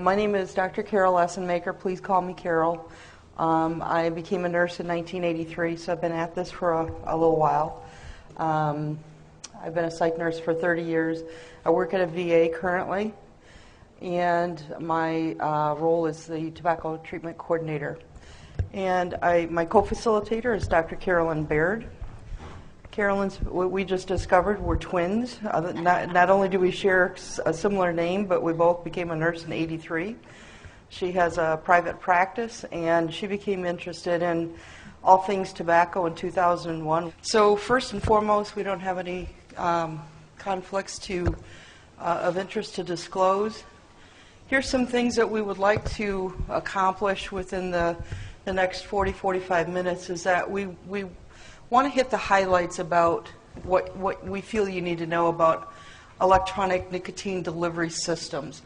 My name is Dr. Carol Essenmaker. Please call me Carol. I became a nurse in 1983, so I've been at this for a little while. I've been a psych nurse for 30 years. I work at a VA currently, and my role is the tobacco treatment coordinator. And my co-facilitator is Dr. Carolyn Baird. Carolyn's, what we just discovered, we're twins. Not only do we share a similar name, but we both became a nurse in '83. She has a private practice, and she became interested in all things tobacco in 2001. So first and foremost, we don't have any conflicts of interest to disclose. Here's some things that we would like to accomplish within the next 40-45 minutes is that we want to hit the highlights about what we feel you need to know about electronic nicotine delivery systems.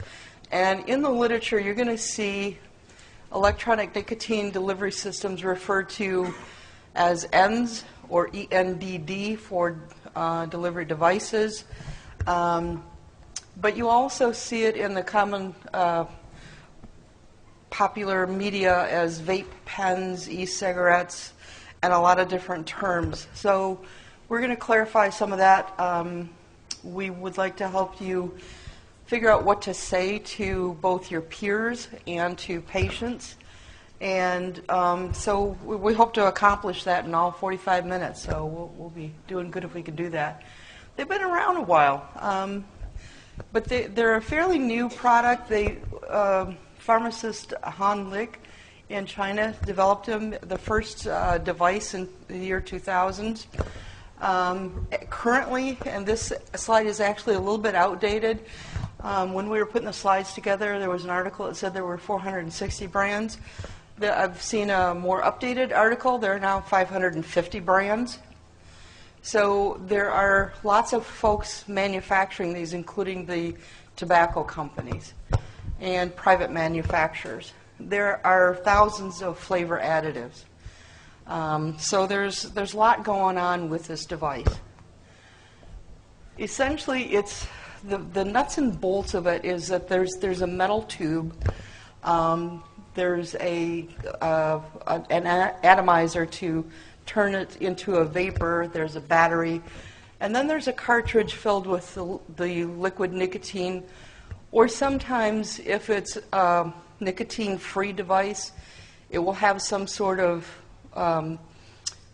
And in the literature, you're going to see electronic nicotine delivery systems referred to as ENDS or ENDD for delivery devices. But you also see it in the common popular media as vape pens, e-cigarettes, and a lot of different terms. So we're going to clarify some of that. We would like to help you figure out what to say to both your peers and to patients. And so we hope to accomplish that in all 45 minutes. So we'll be doing good if we can do that. They've been around a while, but they're a fairly new product. Pharmacist Han Lik in China developed them, the first device in the year 2000. Currently, and this slide is actually a little bit outdated, when we were putting the slides together, there was an article that said there were 460 brands. I've seen a more updated article. There are now 550 brands. So there are lots of folks manufacturing these, including the tobacco companies and private manufacturers. There are thousands of flavor additives. So there's a lot going on with this device. Essentially, it's the nuts and bolts of it is that there's a metal tube. There's an atomizer to turn it into a vapor. There's a battery. And then there's a cartridge filled with the liquid nicotine. Or sometimes, if it's a nicotine-free device, it will have some sort of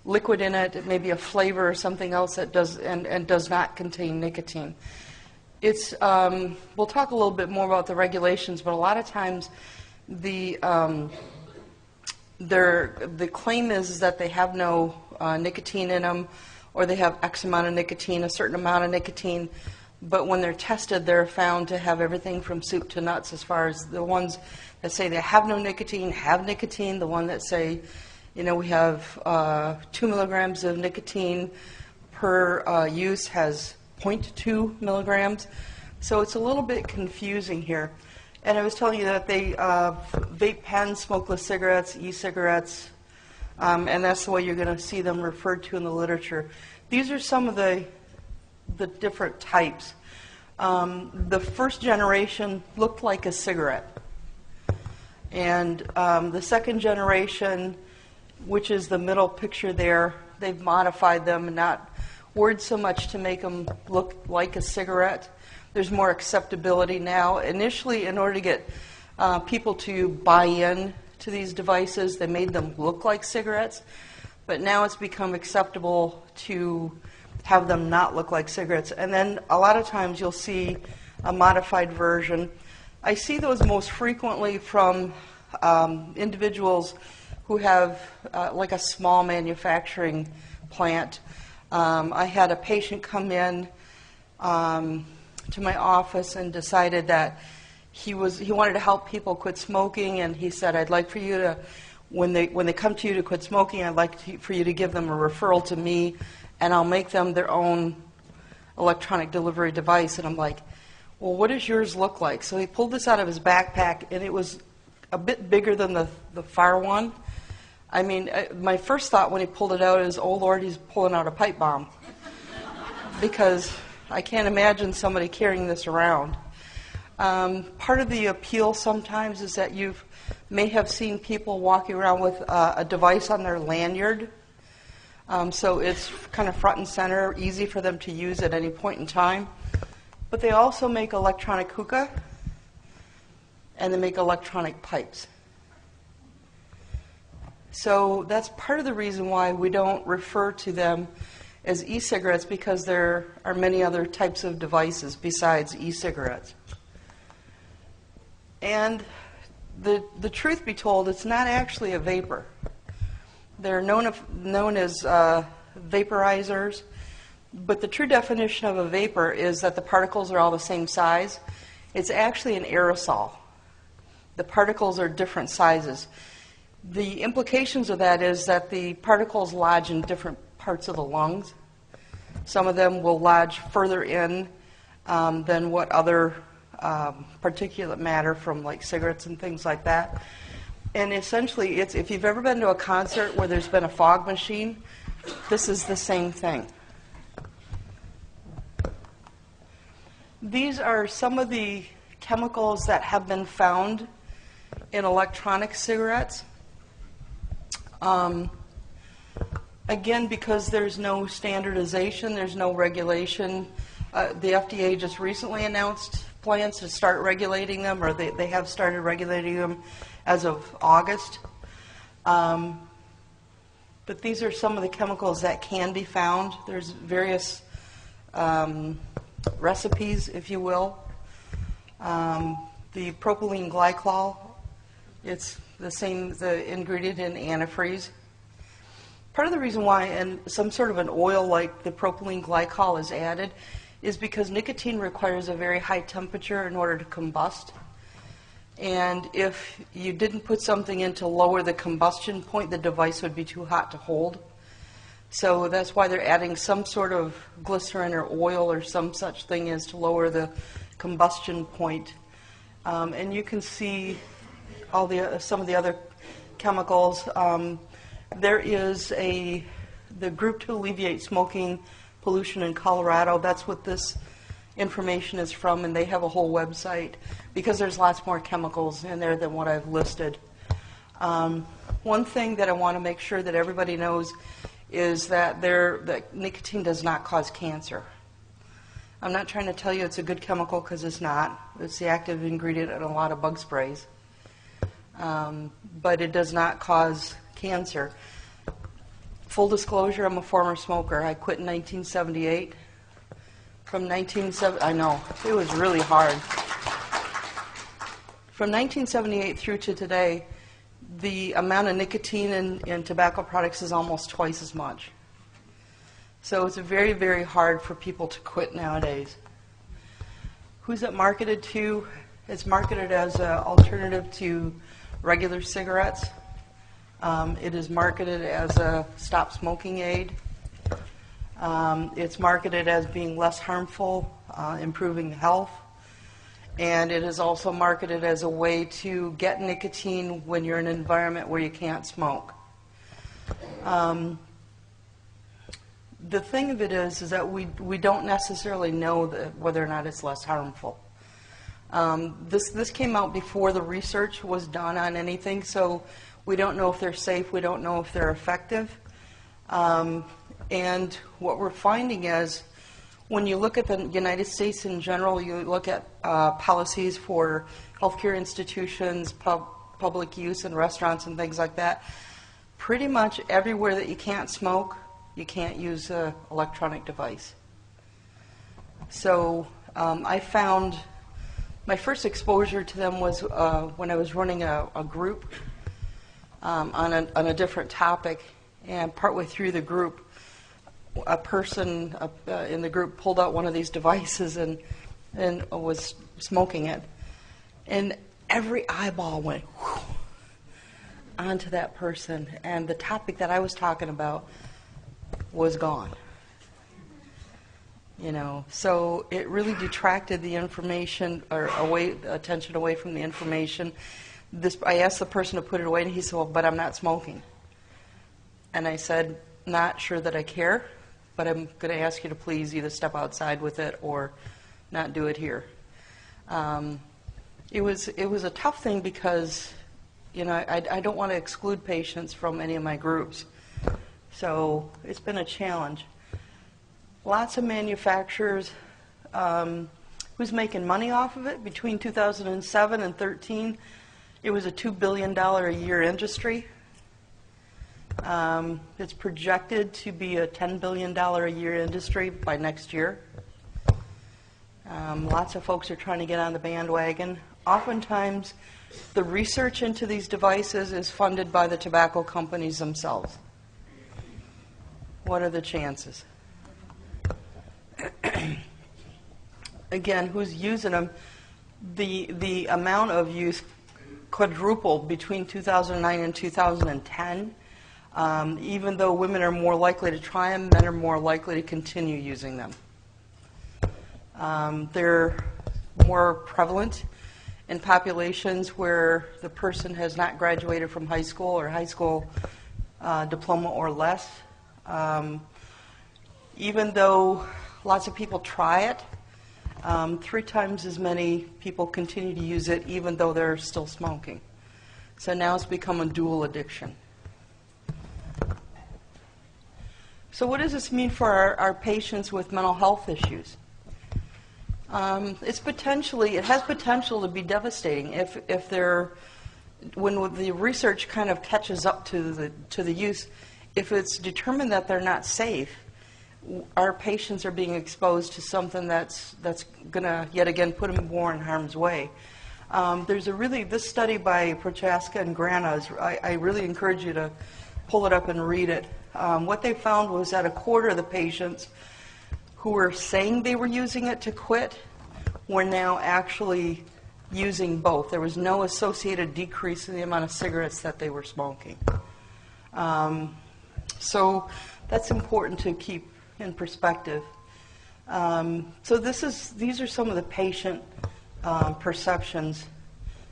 liquid in it, maybe a flavor or something else that does not contain nicotine. We'll talk a little bit more about the regulations, but a lot of times the claim is that they have no nicotine in them, or they have X amount of nicotine, a certain amount of nicotine. But when they're tested, they're found to have everything from soup to nuts, as far as the ones that say they have no nicotine, have nicotine. The one that say, we have 2 milligrams of nicotine per use has 0.2 milligrams. So it's a little bit confusing here. And I was telling you that they vape pens, smokeless cigarettes, e-cigarettes, and that's the way you're going to see them referred to in the literature. These are some of the different types. The first generation looked like a cigarette. And the second generation, which is the middle picture there, they've modified them and not word so much to make them look like a cigarette. There's more acceptability now. Initially, in order to get people to buy in to these devices, they made them look like cigarettes. But now it's become acceptable to have them not look like cigarettes. And then a lot of times you'll see a modified version. I see those most frequently from individuals who have like a small manufacturing plant. I had a patient come in to my office and decided that he wanted to help people quit smoking, and he said, I'd like for you to, when they come to you to quit smoking, I'd like for you to give them a referral to me, and I'll make them their own electronic delivery device. And I'm like, well, what does yours look like? So he pulled this out of his backpack, and it was a bit bigger than the far one. I mean, my first thought when he pulled it out is, oh, Lord, he's pulling out a pipe bomb. Because I can't imagine somebody carrying this around. Part of the appeal sometimes is that you may have seen people walking around with a device on their lanyard. So it's kind of front and center, easy for them to use at any point in time. But they also make electronic hookah, and they make electronic pipes. So that's part of the reason why we don't refer to them as e-cigarettes, because there are many other types of devices besides e-cigarettes. And the truth be told, it's not actually a vapor. They're known as vaporizers, but the true definition of a vapor is that the particles are all the same size. It's actually an aerosol. The particles are different sizes. The implications of that is that the particles lodge in different parts of the lungs. Some of them will lodge further in than what other particulate matter from like cigarettes and things like that. And essentially, if you've ever been to a concert where there's been a fog machine, this is the same thing. These are some of the chemicals that have been found in electronic cigarettes. Again, because there's no standardization, there's no regulation. The FDA just recently announced plans to start regulating them, or they have started regulating them as of August. But these are some of the chemicals that can be found. There's various recipes, if you will. The propylene glycol, it's the ingredient in antifreeze. Part of the reason why some sort of an oil like the propylene glycol is added is because nicotine requires a very high temperature in order to combust. And if you didn't put something in to lower the combustion point, the device would be too hot to hold. So that's why they're adding some sort of glycerin or oil or some such thing as to lower the combustion point. And you can see some of the other chemicals. There is the group to alleviate smoking pollution in Colorado. That's what this information is from, and they have a whole website because there's lots more chemicals in there than what I've listed. One thing that I want to make sure that everybody knows is that nicotine does not cause cancer. I'm not trying to tell you it's a good chemical, because it's not. It's the active ingredient in a lot of bug sprays. But it does not cause cancer. Full disclosure, I'm a former smoker. I quit in 1978. I know, it was really hard. From 1978 through to today, the amount of nicotine in tobacco products is almost twice as much. So it's very, very hard for people to quit nowadays. Who's it marketed to? It's marketed as an alternative to regular cigarettes. It is marketed as a stop smoking aid. It's marketed as being less harmful, improving health. And it is also marketed as a way to get nicotine when you're in an environment where you can't smoke. The thing of it is that we don't necessarily know whether or not it's less harmful. This came out before the research was done on anything, so we don't know if they're safe, we don't know if they're effective. And what we're finding is, when you look at the United States in general, you look at policies for healthcare institutions, public use in restaurants and things like that, pretty much everywhere that you can't smoke, you can't use an electronic device. So I found my first exposure to them was when I was running a group on a different topic, and partway through the group, a person in the group pulled out one of these devices and was smoking it, and every eyeball went onto that person, and the topic that I was talking about was gone. So it really detracted the information or attention away from the information. I asked the person to put it away, and he said, "Well, but I'm not smoking." And I said, "Not sure that I care, but I'm going to ask you to please either step outside with it or not do it here." It was a tough thing because, I don't want to exclude patients from any of my groups. So it's been a challenge. Lots of manufacturers who's making money off of it. Between 2007 and 2013, it was a $2 billion a year industry. It's projected to be a $10 billion a year industry by next year. Lots of folks are trying to get on the bandwagon. Oftentimes, the research into these devices is funded by the tobacco companies themselves. What are the chances? Again, who's using them? The amount of use quadrupled between 2009 and 2010. Even though women are more likely to try them, men are more likely to continue using them. They're more prevalent in populations where the person has not graduated from high school or high school diploma or less. Even though lots of people try it, 3 times as many people continue to use it even though they're still smoking. So now it's become a dual addiction. So what does this mean for our patients with mental health issues? It has potential to be devastating if when the research kind of catches up to the use, if it's determined that they're not safe, our patients are being exposed to something that's going to yet again put them more in harm's way. There's this study by Prochaska and Grana. I really encourage you to pull it up and read it. What they found was that a quarter of the patients who were saying they were using it to quit were now actually using both. There was no associated decrease in the amount of cigarettes that they were smoking. So that's important to keep in perspective. So these are some of the patient perceptions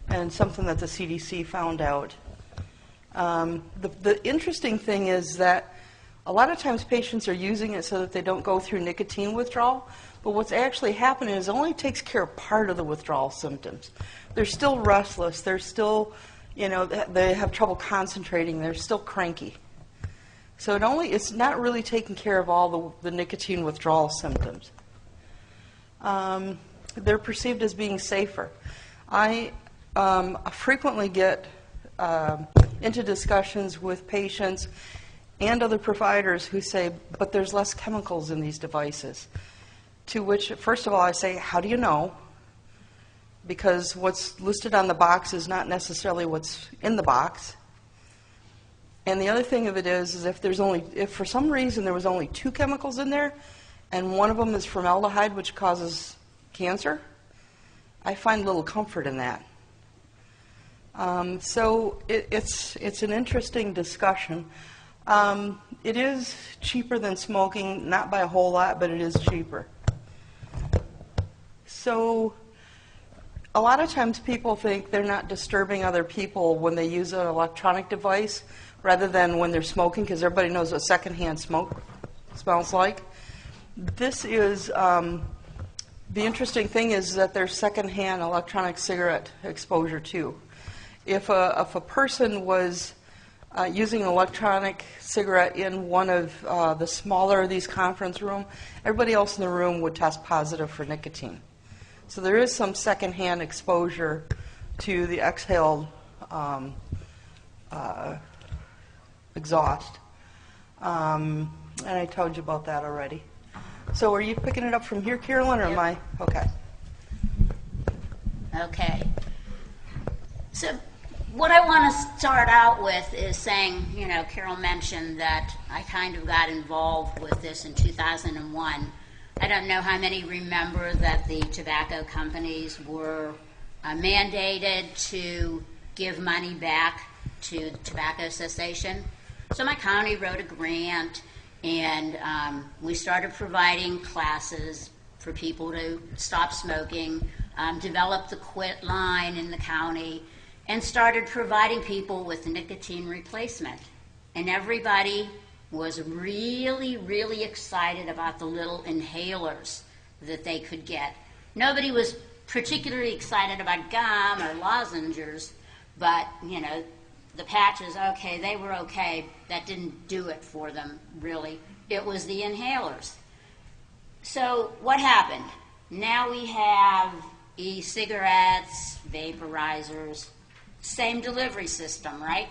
and something that the CDC found out. The interesting thing is that a lot of times patients are using it so that they don't go through nicotine withdrawal, but what's actually happening is it only takes care of part of the withdrawal symptoms. They're still restless, they're still, they have trouble concentrating, they're still cranky. So it's not really taking care of all the nicotine withdrawal symptoms. They're perceived as being safer. I frequently get into discussions with patients and other providers who say, but there's less chemicals in these devices. To which, first of all, I say, how do you know? Because what's listed on the box is not necessarily what's in the box. And the other thing of it is if for some reason there was only 2 chemicals in there, and one of them is formaldehyde, which causes cancer, I find little comfort in that. So it's an interesting discussion. It is cheaper than smoking, not by a whole lot, but it is cheaper. So a lot of times people think they're not disturbing other people when they use an electronic device rather than when they're smoking, because everybody knows what secondhand smoke smells like. This is, the interesting thing is that there's secondhand electronic cigarette exposure too. If a person was using an electronic cigarette in one of the smaller of these conference rooms, everybody else in the room would test positive for nicotine. So there is some secondhand exposure to the exhaled exhaust. And I told you about that already. So are you picking it up from here, Carolyn, or am I? Okay. Okay. So what I want to start out with is saying, Carol mentioned that I kind of got involved with this in 2001. I don't know how many remember that the tobacco companies were mandated to give money back to tobacco cessation. So my county wrote a grant, and we started providing classes for people to stop smoking, developed the quit line in the county, and started providing people with nicotine replacement. And everybody was really, really excited about the little inhalers that they could get. Nobody was particularly excited about gum or lozenges, but, you know, the patches, okay, they were okay. That didn't do it for them, really. It was the inhalers. So what happened? Now we have e-cigarettes, vaporizers, same delivery system, right?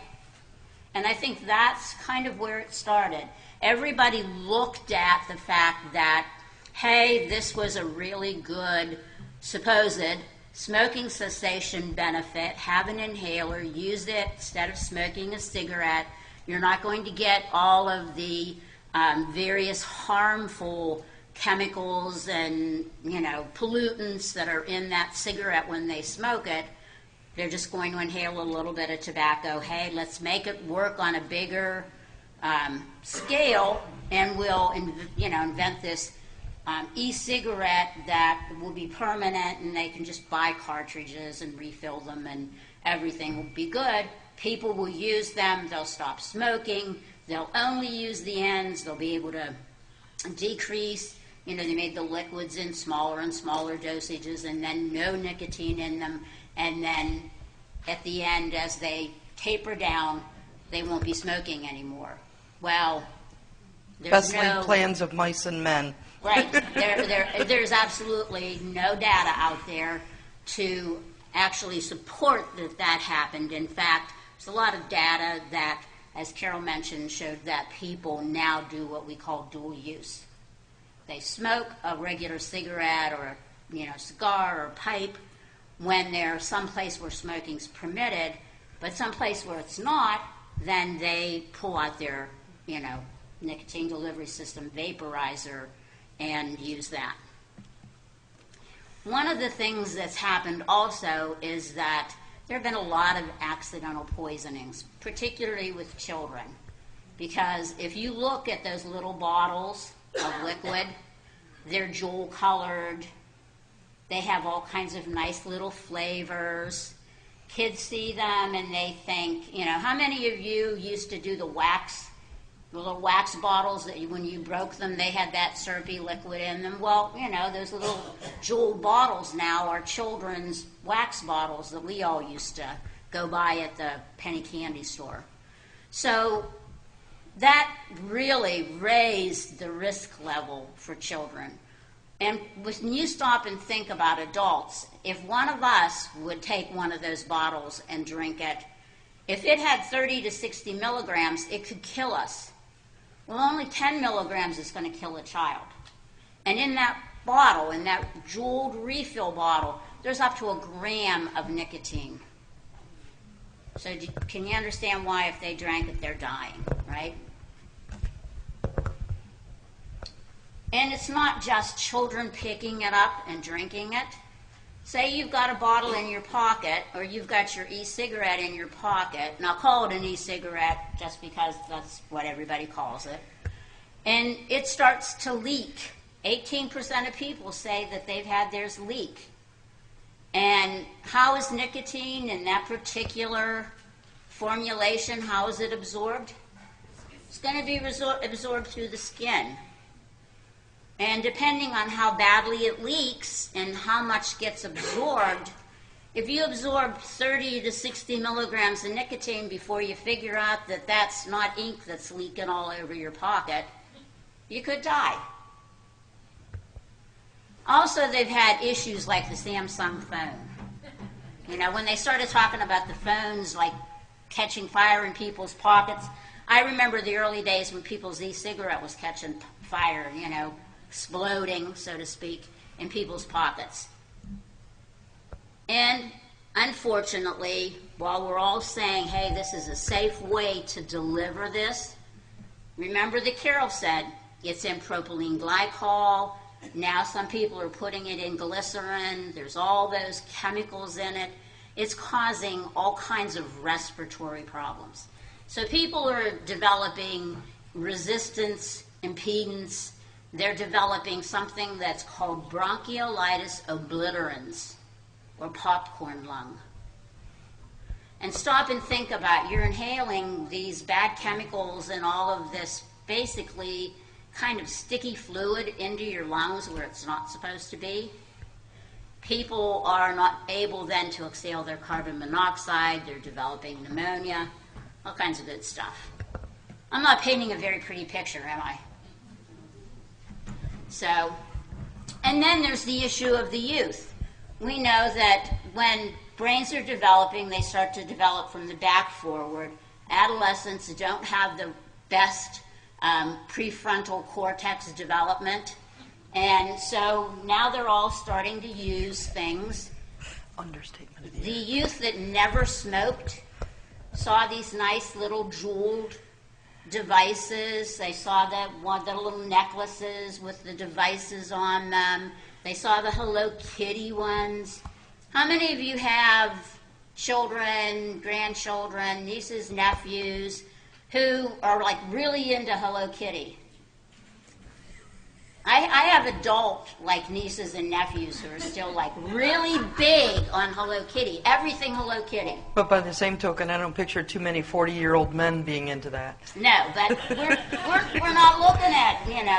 And I think that's kind of where it started. Everybody looked at the fact that, hey, this was a really good supposed smoking cessation benefit. Have an inhaler, use it instead of smoking a cigarette. You're not going to get all of the various harmful chemicals and, you know, pollutants that are in that cigarette when they smoke it. They're just going to inhale a little bit of tobacco. Hey, let's make it work on a bigger scale, and we'll, invent this e-cigarette that will be permanent, and they can just buy cartridges and refill them, and everything will be good. People will use them. They'll stop smoking. They'll only use the ends. They'll be able to decrease. You know, they made the liquids in smaller and smaller dosages, and then no nicotine in them. And then at the end, as they taper down, they won't be smoking anymore. Well, there's Best laid plans of mice and men. Right. There's absolutely no data out there to actually support that happened. In fact, there's a lot of data that, as Carol mentioned, showed that people now do what we call dual use. They smoke a regular cigarette or cigar or pipe when they're someplace where smoking's permitted, but someplace where it's not, then they pull out their nicotine delivery system vaporizer and use that. One of the things that's happened also is that there have been a lot of accidental poisonings, particularly with children. Because if you look at those little bottles of liquid, they're jewel colored. They have all kinds of nice little flavors. Kids see them and they think, how many of you used to do the little wax bottles that when you broke them, they had that syrupy liquid in them? Well, those little jewel bottles now are children's wax bottles that we all used to go buy at the penny candy store. So that really raised the risk level for children. And when you stop and think about adults, if one of us would take one of those bottles and drink it, if it had 30 to 60 milligrams, it could kill us. Well, only 10 milligrams is going to kill a child. And in that bottle, in that jeweled refill bottle, there's up to a gram of nicotine. So can you understand why if they drank it, they're dying, right? And it's not just children picking it up and drinking it. Say you've got a bottle in your pocket, or you've got your e-cigarette in your pocket, and I'll call it an e-cigarette just because that's what everybody calls it, and it starts to leak. 18% of people say that they've had theirs leak. And how is nicotine in that particular formulation, how is it absorbed? It's going to be absorbed through the skin. And depending on how badly it leaks and how much gets absorbed, if you absorb 30 to 60 milligrams of nicotine before you figure out that that's not ink that's leaking all over your pocket, you could die. Also, they've had issues like the Samsung phone. When they started talking about the phones like catching fire in people's pockets, I remember the early days when people's e-cigarette was catching fire, exploding, so to speak, in people's pockets. And unfortunately, while we're all saying, hey, this is a safe way to deliver this, remember that Carol said it's in propylene glycol. Now some people are putting it in glycerin. There's all those chemicals in it. It's causing all kinds of respiratory problems. So people are developing resistance, impedance. They're developing something that's called bronchiolitis obliterans, or popcorn lung. And stop and think about, you're inhaling these bad chemicals and all of this basically kind of sticky fluid into your lungs where it's not supposed to be. people are not able then to exhale their carbon monoxide, they're developing pneumonia, all kinds of good stuff. I'm not painting a very pretty picture, am I? So, and then there's the issue of the youth. We know that when brains are developing, they start to develop from the back forward. Adolescents don't have the best prefrontal cortex development. And so now they're all starting to use things. Understatement of The youth that never smoked saw these nice little jeweled devices. They saw the little necklaces with the devices on them. They saw the Hello Kitty ones. How many of you have children, grandchildren, nieces, nephews who are like really into Hello Kitty? I have adult like nieces and nephews who are still like really big on Hello Kitty, everything Hello Kitty. But by the same token, I don't picture too many 40-year-old men being into that. No, but we're not looking at,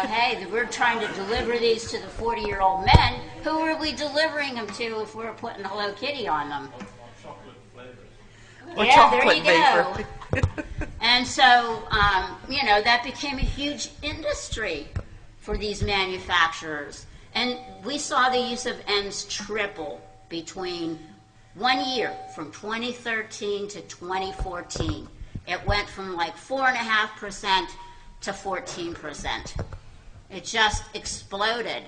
hey, we're trying to deliver these to the 40-year-old men. Who are we delivering them to if we're putting Hello Kitty on them? Or yeah, there you chocolate go. And so, that became a huge industry for these manufacturers. And we saw the use of ends triple between 1 year, from 2013 to 2014. It went from like 4.5% to 14%. It just exploded.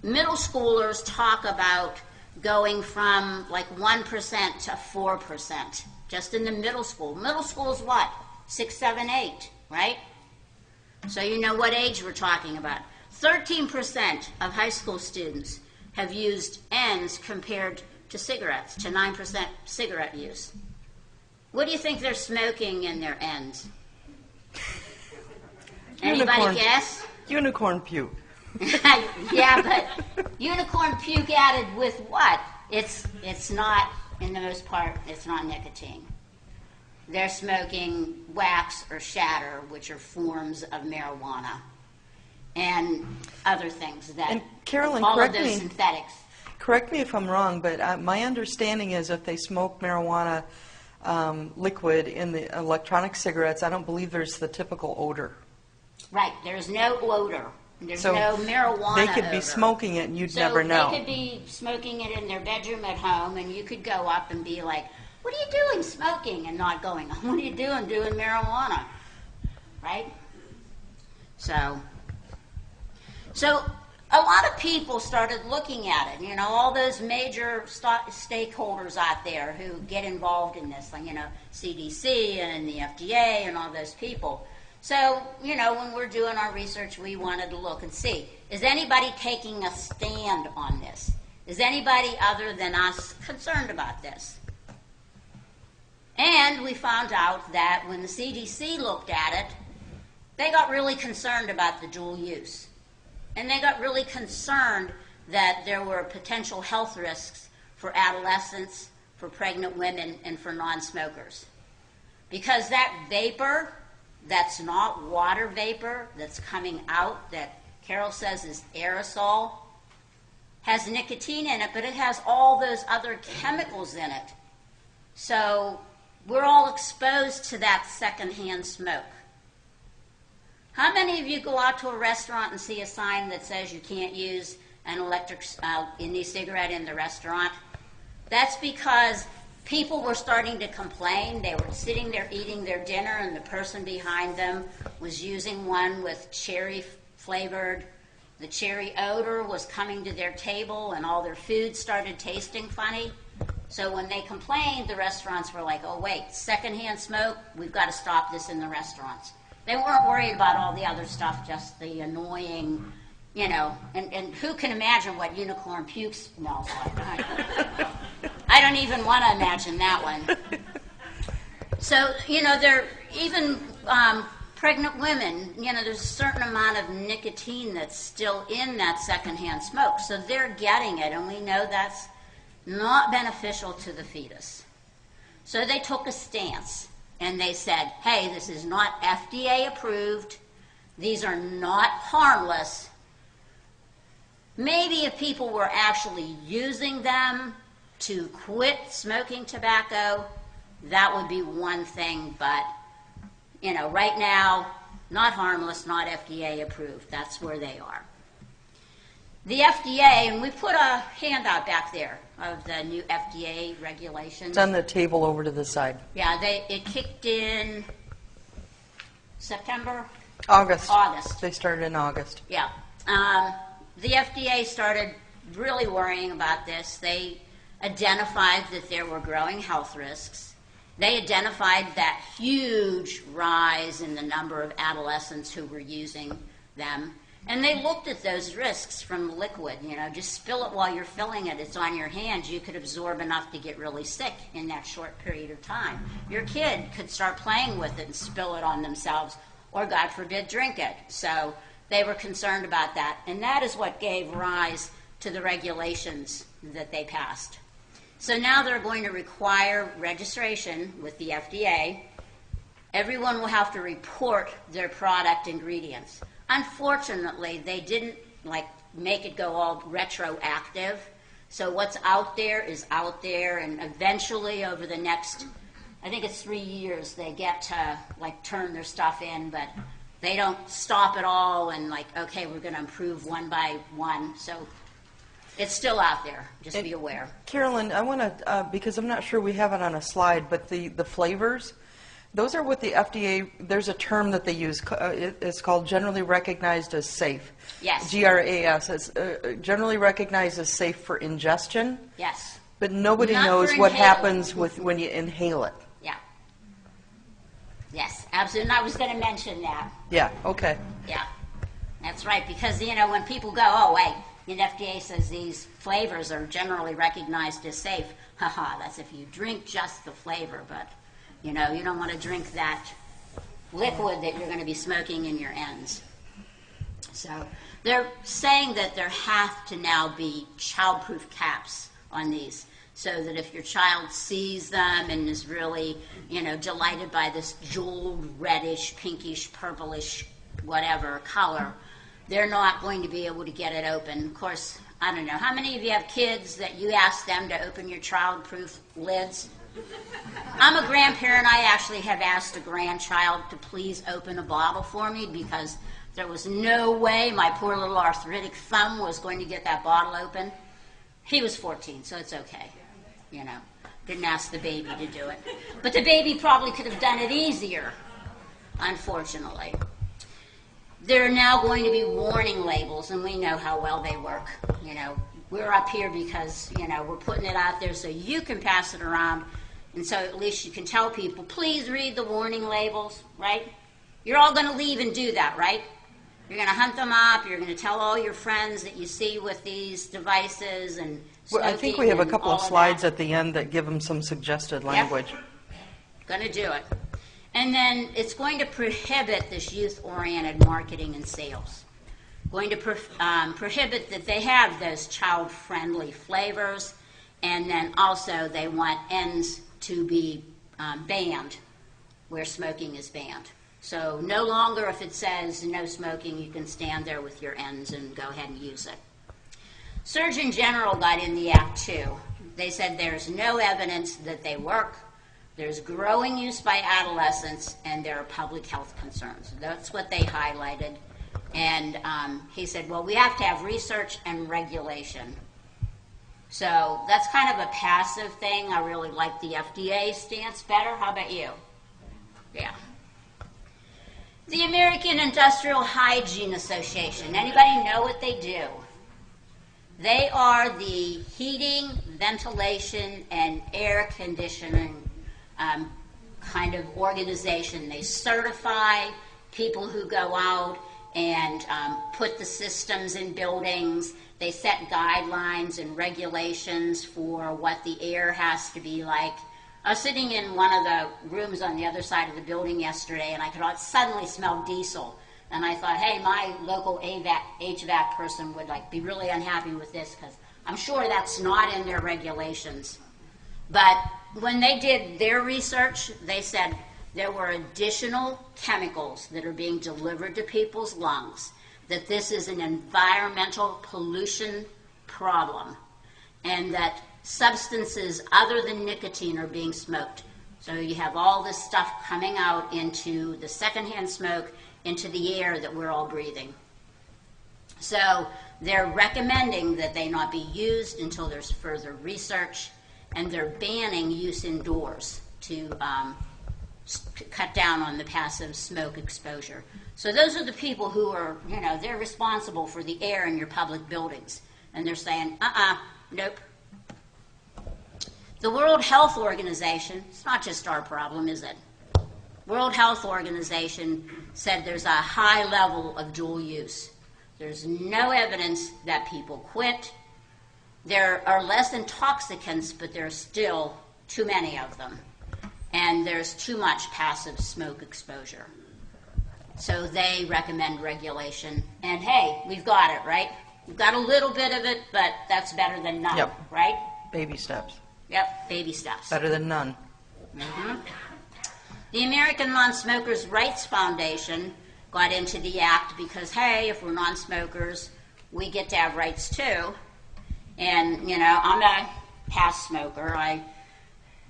Middle schoolers talk about going from like 1% to 4%, just in the middle school. Middle school is what? 6, 7, 8, right? So you know what age we're talking about. 13% of high school students have used ends compared to cigarettes, to 9% cigarette use. What do you think they're smoking in their ends? Anybody guess? Unicorn puke. Yeah, but unicorn puke added with what? It's not, in the most part, it's not nicotine. They're smoking wax or shatter, which are forms of marijuana, and other things that, And Carolyn, all of those synthetics. Correct me if I'm wrong, but my understanding is if they smoke marijuana liquid in the electronic cigarettes, I don't believe there's the typical odor. Right, there's no odor. There's So no marijuana they could be odor. smoking it and you'd So never know. they could be smoking it in their bedroom at home, and you could go up and be like, "What are you doing smoking?" and not going, "What are you doing marijuana?" Right? So a lot of people started looking at it. All those major stakeholders out there who get involved in this, like, CDC and the FDA and all those people. So, when we're doing our research, we wanted to look and see, is anybody taking a stand on this? Is anybody other than us concerned about this? And we found out that when the CDC looked at it, they got really concerned about the dual use. And they got really concerned that there were potential health risks for adolescents, for pregnant women, and for non-smokers. Because that vapor, that's not water vapor, that's coming out, that Carol says is aerosol, has nicotine in it, but it has all those other chemicals in it. So we're all exposed to that secondhand smoke. How many of you go out to a restaurant and see a sign that says you can't use an electric e-cigarette in the restaurant? That's because people were starting to complain. They were sitting there eating their dinner, and the person behind them was using one with cherry flavored. The cherry odor was coming to their table, and all their food started tasting funny. So when they complained, the restaurants were like, "Oh, wait, secondhand smoke, we've got to stop this in the restaurants." They weren't worried about all the other stuff, just the annoying, and who can imagine what unicorn puke smells like? I don't even want to imagine that one. So, they're even pregnant women, there's a certain amount of nicotine that's still in that secondhand smoke. So they're getting it, and we know that's not beneficial to the fetus. So they took a stance, and they said, hey, this is not FDA approved. These are not harmless. Maybe if people were actually using them to quit smoking tobacco, that would be one thing, but, you know, right now, not harmless, not FDA approved. That's where they are. The FDA, and we put a handout back there of the new FDA regulations. It's on the table over to the side. Yeah, it kicked in September? August. August. They started in August. Yeah. The FDA started really worrying about this. They identified that there were growing health risks. They identified that huge rise in the number of adolescents who were using them. And they looked at those risks from the liquid. You know, just spill it while you're filling it. It's on your hands. You could absorb enough to get really sick in that short period of time. Your kid could start playing with it and spill it on themselves, or God forbid, drink it. So they were concerned about that. And that is what gave rise to the regulations that they passed. So now they're going to require registration with the FDA. Everyone will have to report their product ingredients. Unfortunately, they didn't make it go all retroactive. So what's out there is out there, and eventually over the next, I think it's 3 years, they get to turn their stuff in, but they don't stop it all and okay, we're going to improve one by one. So it's still out there. Just be aware. Carolyn, I want to, because I'm not sure we have it on a slide, but the flavors, those are what the FDA, there's a term that they use. It's called generally recognized as safe. Yes. GRAS. It's generally recognized as safe for ingestion. Yes. But nobody Not knows for what inhaling. happens when you inhale it. Yeah. Yes, absolutely. And I was going to mention that. Yeah, okay. Yeah. That's right. Because, when people go, oh, wait, the FDA says these flavors are generally recognized as safe. Haha, that's if you drink just the flavor, but you don't want to drink that liquid that you're going to be smoking in your ends. So they're saying that there have to now be childproof caps on these, so that if your child sees them and is really, delighted by this jeweled, reddish, pinkish, purplish, whatever color, they're not going to be able to get it open. Of course, I don't know. How many of you have kids that you ask them to open your childproof lids? I'm a grandparent. I actually have asked a grandchild to please open a bottle for me because there was no way my poor little arthritic thumb was going to get that bottle open. He was 14, so it's okay. Didn't ask the baby to do it. But the baby probably could have done it easier, unfortunately. There are now going to be warning labels, and we know how well they work. We're up here because, we're putting it out there so you can pass it around, and so at least you can tell people, please read the warning labels, right? You're all going to leave and do that, right? You're going to hunt them up. You're going to tell all your friends that you see with these devices and Well, I think we have a couple of slides at the end that give them some suggested language. Yep. Going to do it. And then it's going to prohibit this youth-oriented marketing and sales. Going to prohibit that they have those child-friendly flavors, and then also they want ends to be banned where smoking is banned. So no longer if it says no smoking, you can stand there with your ends and go ahead and use it. Surgeon General got in the act too. They said there's no evidence that they work. There's growing use by adolescents, and there are public health concerns. That's what they highlighted. And he said, well, we have to have research and regulation. So that's kind of a passive thing. I really like the FDA stance better. How about you? Yeah. The American Industrial Hygiene Association. Anybody know what they do? They are the heating, ventilation, and air conditioning kind of organization. They certify people who go out and put the systems in buildings. They set guidelines and regulations for what the air has to be like. I was sitting in one of the rooms on the other side of the building yesterday, and I could suddenly smell diesel. And I thought, hey, my local HVAC person would be really unhappy with this because I'm sure that's not in their regulations. But when they did their research, they said there were additional chemicals that are being delivered to people's lungs that this is an environmental pollution problem and that substances other than nicotine are being smoked. So you have all this stuff coming out into the secondhand smoke, into the air that we're all breathing. So they're recommending that they not be used until there's further research, and they're banning use indoors to cut down on the passive smoke exposure. So those are the people who are, they're responsible for the air in your public buildings. And they're saying, nope. The World Health Organization, it's not just our problem, is it? World Health Organization said there's a high level of dual use. There's no evidence that people quit. There are less intoxicants, but there are still too many of them. And there's too much passive smoke exposure. So they recommend regulation. And hey, we've got it, right? We've got a little bit of it, but that's better than none, Yep. right? Baby steps. Yep, baby steps. Better than none. Mm-hmm. The American Non-Smokers' Rights Foundation got into the act because, hey, if we're non-smokers, we get to have rights too. And, I'm a past smoker.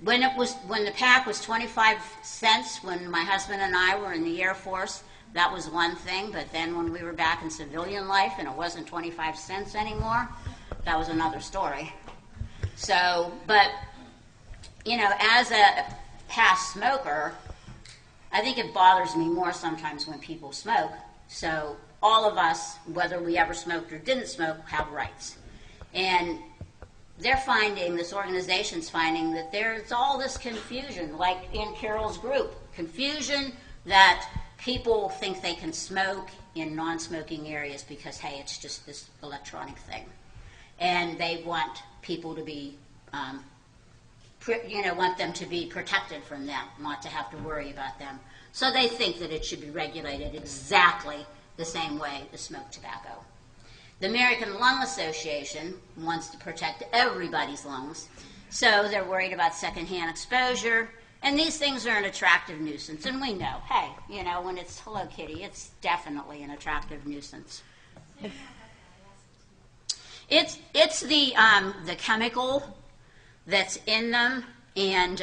When the pack was 25 cents, when my husband and I were in the Air Force, that was one thing. But then when we were back in civilian life and it wasn't 25 cents anymore, that was another story. So, but, as a past smoker, I think it bothers me more sometimes when people smoke. So all of us, whether we ever smoked or didn't smoke, have rights. And this organization's finding that there's all this confusion, like in Carol's group, confusion that people think they can smoke in non-smoking areas because, hey, it's just this electronic thing. And they want people to be, want them to be protected from them, not to have to worry about them. So they think that it should be regulated exactly the same way as smoked tobacco. The American Lung Association wants to protect everybody's lungs, so they're worried about secondhand exposure, and these things are an attractive nuisance, and we know, hey, when it's Hello Kitty, it's definitely an attractive nuisance. It's the chemical that's in them, and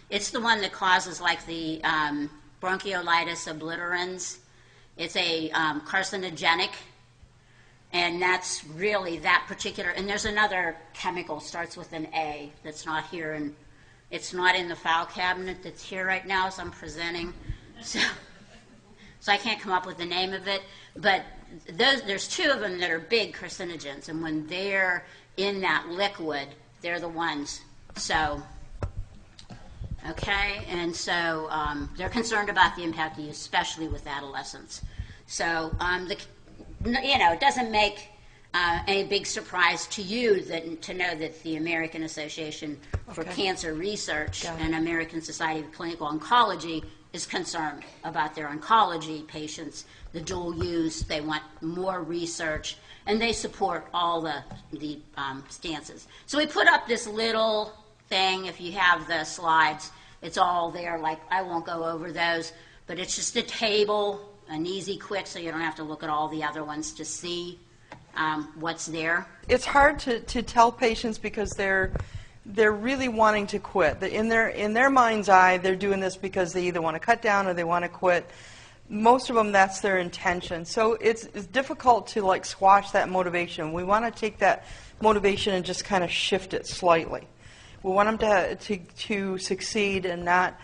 it's the one that causes like the bronchiolitis obliterans. It's a carcinogenic, and that's really that particular. And there's another chemical, starts with an A, that's not here, and it's not in the file cabinet that's here right now as I'm presenting. So I can't come up with the name of it, but there's two of them that are big carcinogens, and when they're in that liquid, they're the ones. So, okay, and so they're concerned about the impact of use, especially with adolescents. So, it doesn't make any big surprise to you to know that the American Association for Cancer Research and American Society of Clinical Oncology is concerned about their oncology patients, the dual use. They want more research, and they support all the stances. So we put up this little thing. If you have the slides, it's all there. Like, I won't go over those, but it's just a table, an easy, quick, so you don't have to look at all the other ones to see what's there. It's hard to tell patients because they're really wanting to quit. In their mind's eye, they're doing this because they either want to cut down or they want to quit. Most of them, that's their intention. So it's difficult to squash that motivation. We want to take that motivation and just kind of shift it slightly. We want them to succeed and not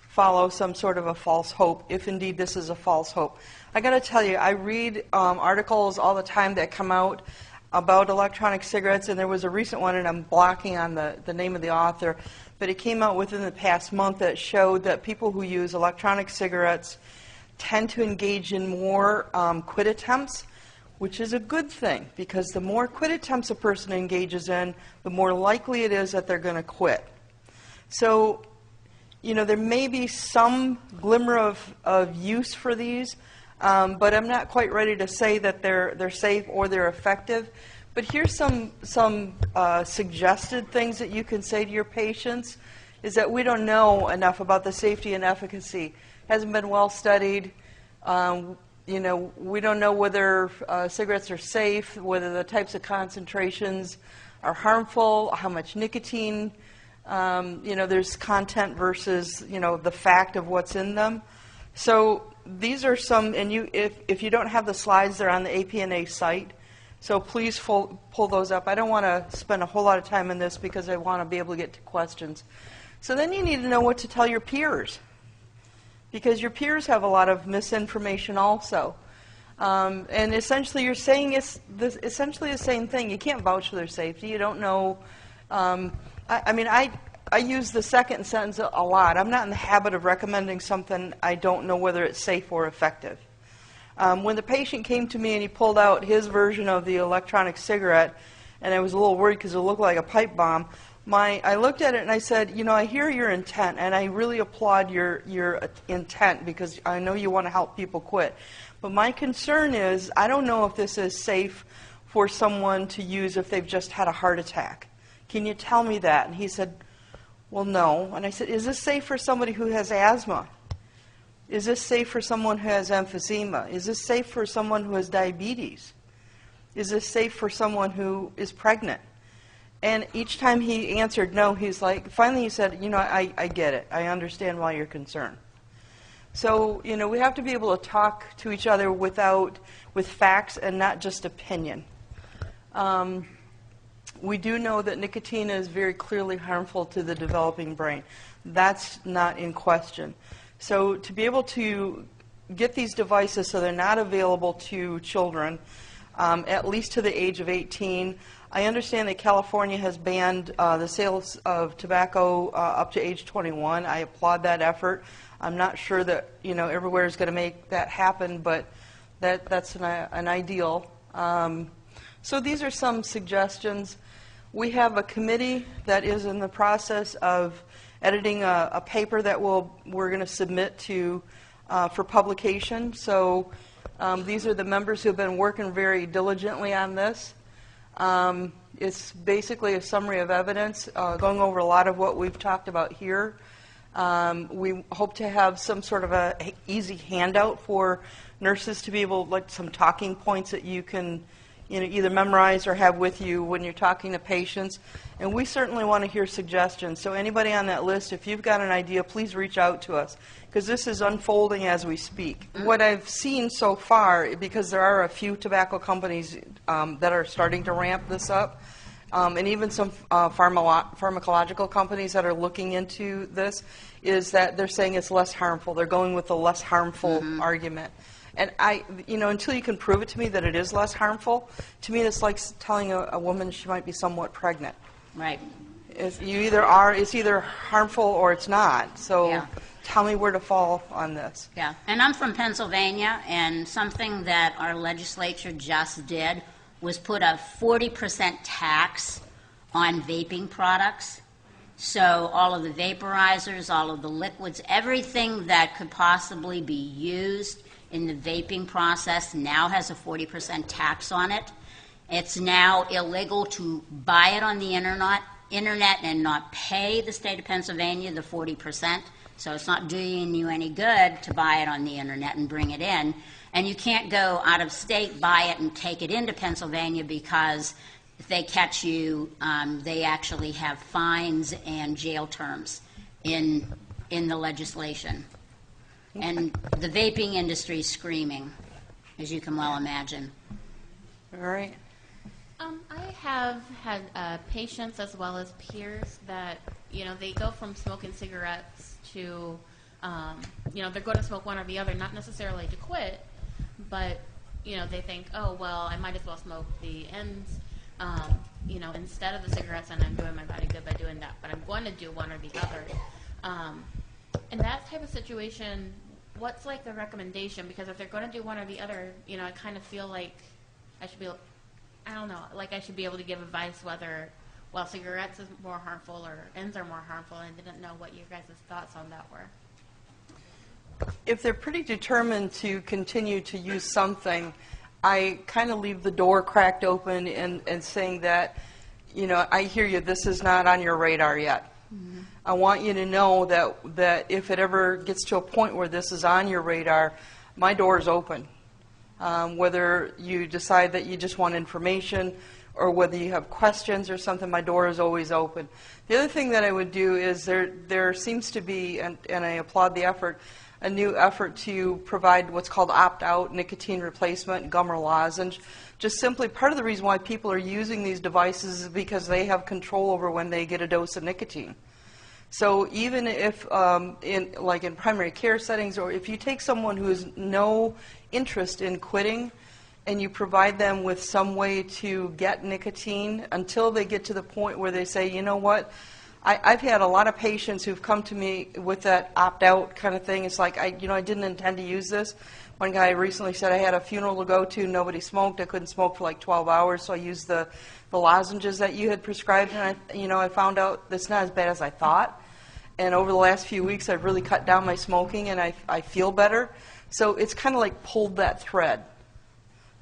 follow some sort of a false hope, if indeed this is a false hope. I got to tell you, I read articles all the time that come out about electronic cigarettes, and there was a recent one, and I'm blocking on the name of the author, but it came out within the past month that showed that people who use electronic cigarettes tend to engage in more quit attempts, which is a good thing, because the more quit attempts a person engages in, the more likely it is that they're going to quit. So, there may be some glimmer of use for these, but I'm not quite ready to say that they're safe or they're effective. But here's some suggested things that you can say to your patients, is that we don't know enough about the safety and efficacy. Hasn't been well studied. we don't know whether cigarettes are safe, whether the types of concentrations are harmful, how much nicotine, there's content versus, the fact of what's in them. So these are some, and if you don't have the slides, they're on the APNA site. So please pull those up. I don't want to spend a whole lot of time on this because I want to be able to get to questions. So then you need to know what to tell your peers, because your peers have a lot of misinformation also. And essentially you're saying it's essentially the same thing. You can't vouch for their safety. You don't know. I use the second sentence a lot. I'm not in the habit of recommending something I don't know whether it's safe or effective. When the patient came to me and he pulled out his version of the electronic cigarette, and I was a little worried because it looked like a pipe bomb, I looked at it and I said, I hear your intent, and I really applaud your intent because I know you want to help people quit. But my concern is I don't know if this is safe for someone to use if they've just had a heart attack. Can you tell me that? And he said, well, no. And I said, is this safe for somebody who has asthma? Is this safe for someone who has emphysema? Is this safe for someone who has diabetes? Is this safe for someone who is pregnant? And each time he answered no, finally he said, I get it. I understand why you're concerned. So, we have to be able to talk to each other with facts and not just opinion. We do know that nicotine is very clearly harmful to the developing brain. That's not in question. So to be able to get these devices so they're not available to children, at least to the age of 18, I understand that California has banned the sales of tobacco up to age 21. I applaud that effort. I'm not sure that everywhere is going to make that happen, but that's an ideal. So these are some suggestions. We have a committee that is in the process of editing a paper that we're going to submit for publication. So these are the members who have been working very diligently on this. It's basically a summary of evidence, going over a lot of what we've talked about here. We hope to have some sort of a easy handout for nurses to be able, like some talking points that you can either memorize or have with you when you're talking to patients. And we certainly want to hear suggestions. So anybody on that list, if you've got an idea, please reach out to us, because this is unfolding as we speak. What I've seen so far, because there are a few tobacco companies that are starting to ramp this up, and even some pharmacological companies that are looking into this, is that they're saying it's less harmful. They're going with the less harmful argument. And until you can prove it to me that it is less harmful, to me it's like telling a woman she might be somewhat pregnant. Right. It's either harmful or it's not. So yeah. Tell me where to fall on this. Yeah, and I'm from Pennsylvania, and something that our legislature just did was put a 40% tax on vaping products. So all of the vaporizers, all of the liquids, everything that could possibly be used in the vaping process now has a 40% tax on it. It's now illegal to buy it on the internet and not pay the state of Pennsylvania the 40%. So it's not doing you any good to buy it on the internet and bring it in. And you can't go out of state, buy it, and take it into Pennsylvania, because if they catch you, they actually have fines and jail terms in the legislation. And the vaping industry is screaming, as you can well imagine. All right. I have had patients as well as peers that, they go from smoking cigarettes to, they're going to smoke one or the other, not necessarily to quit, but, they think, oh, well, I might as well smoke the ends, instead of the cigarettes, and I'm doing my body good by doing that, but I'm going to do one or the other. In that type of situation, what's like the recommendation? Because if they're going to do one or the other, I kind of feel like I should be, I should be able to give advice whether, well, cigarettes is more harmful or ends are more harmful, and I didn't know what your guys' thoughts on that were. If they're pretty determined to continue to use something, I kind of leave the door cracked open and saying that, I hear you, this is not on your radar yet. Mm-hmm. I want you to know that if it ever gets to a point where this is on your radar, my door is open. Whether you decide that you just want information or whether you have questions or something, my door is always open. The other thing that I would do is there seems to be, and I applaud the effort, a new effort to provide what's called opt-out nicotine replacement, gum or lozenge. Just simply, part of the reason why people are using these devices is because they have control over when they get a dose of nicotine. So even if, in primary care settings, or if you take someone who has no interest in quitting and you provide them with some way to get nicotine until they get to the point where they say, you know what, I've had a lot of patients who've come to me with that opt-out kind of thing. It's like, I didn't intend to use this. One guy recently said, I had a funeral to go to, nobody smoked, I couldn't smoke for like 12 hours, so I used the lozenges that you had prescribed, and I found out that's not as bad as I thought. And over the last few weeks, I've really cut down my smoking, and I feel better. So it's kind of like pulled that thread.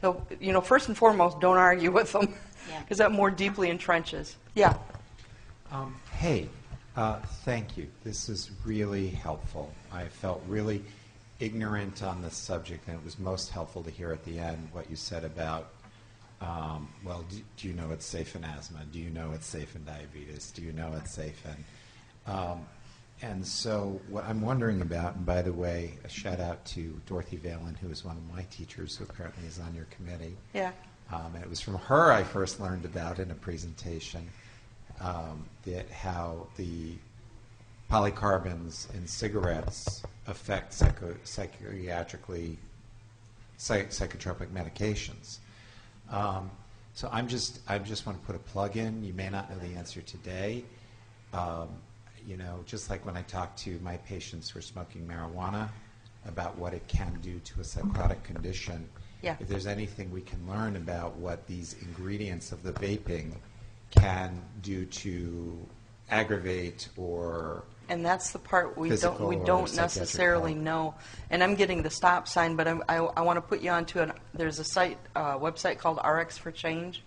So, first and foremost, don't argue with them, because that more deeply entrenches. Yeah. Hey, thank you. This is really helpful. I felt really ignorant on this subject, and it was most helpful to hear at the end what you said about, do you know it's safe in asthma? Do you know it's safe in diabetes? Do you know it's safe in... and so what I'm wondering about, and by the way, a shout out to Dorothy Valen, who is one of my teachers, who apparently is on your committee. Yeah. And it was from her I first learned about in a presentation that how the polycarbons in cigarettes affect psychotropic medications. So I just want to put a plug in. You may not know the answer today. Just like when I talk to my patients who are smoking marijuana about what it can do to a psychotic condition, if there's anything we can learn about what these ingredients of the vaping can do to aggravate or... And that's the part we physical don't or necessarily psychiatric know. And I'm getting the stop sign, but I want to put you onto there's a website called RX for Change.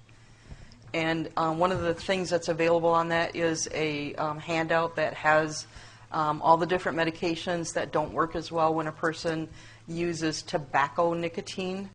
And one of the things that's available on that is a handout that has all the different medications that don't work as well when a person uses tobacco nicotine.